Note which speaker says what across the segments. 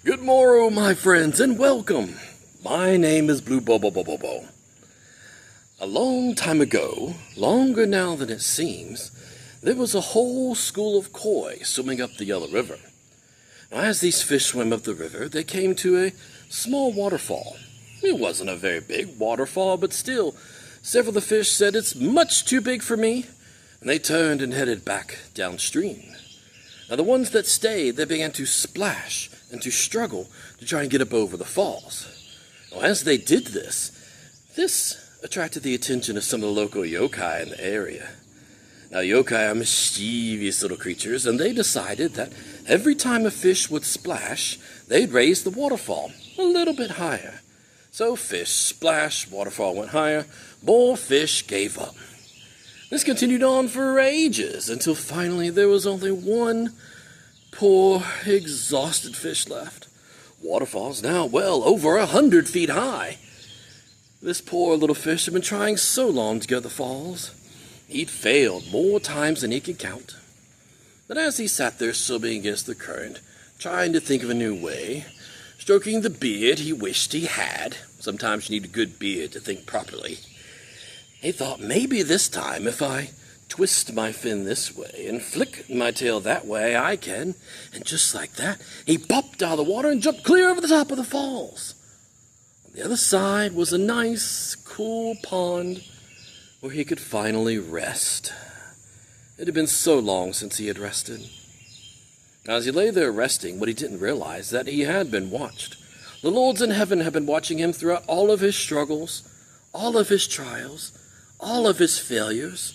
Speaker 1: Good morrow, my friends, and welcome. My name is Blubobobobo. A long time ago, longer now than it seems, there was a whole school of koi swimming up the Yellow River. Now, as these fish swam up the river, they came to a small waterfall. It wasn't a very big waterfall, but still, several of the fish said, "It's much too big for me," and they turned and headed back downstream. Now, the ones that stayed, they began to splash and to struggle to try and get up over the falls. Now, as they did this attracted the attention of some of the local yokai in the area. Now, yokai are mischievous little creatures, and they decided that every time a fish would splash, they'd raise the waterfall a little bit higher. So fish splashed, waterfall went higher, more fish gave up. This continued on for ages, until finally there was only one poor, exhausted fish left. Waterfall's now well over 100 feet high. This poor little fish had been trying so long to get the falls. He'd failed more times than he could count. But as he sat there swimming against the current, trying to think of a new way, stroking the beard he wished he had — sometimes you need a good beard to think properly — he thought, maybe this time, if I twist my fin this way and flick my tail that way, I can. And just like that, he popped out of the water and jumped clear over the top of the falls. On the other side was a nice, cool pond where he could finally rest. It had been so long since he had rested. Now, as he lay there resting, what he didn't realize that he had been watched. The lords in heaven had been watching him throughout all of his struggles, all of his trials, all of his failures.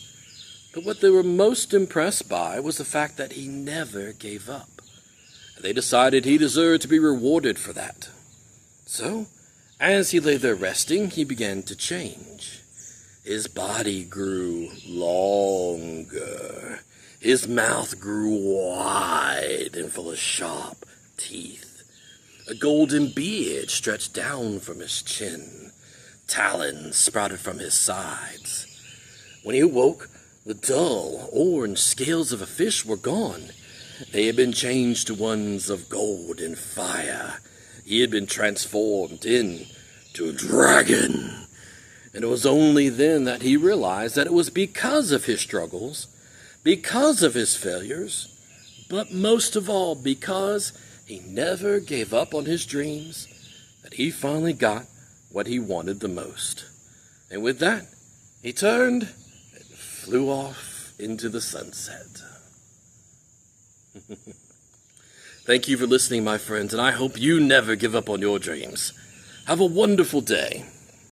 Speaker 1: But what they were most impressed by was the fact that he never gave up. They decided he deserved to be rewarded for that. So, as he lay there resting, he began to change. His body grew longer. His mouth grew wide and full of sharp teeth. A golden beard stretched down from his chin. Talons sprouted from his sides. When he awoke, the dull, orange scales of a fish were gone. They had been changed to ones of gold and fire. He had been transformed into a dragon. And it was only then that he realized that it was because of his struggles, because of his failures, but most of all because he never gave up on his dreams, that he finally got what he wanted the most. And with that, he turned and flew off into the sunset. Thank you for listening, my friends, and I hope you never give up on your dreams. Have a wonderful day.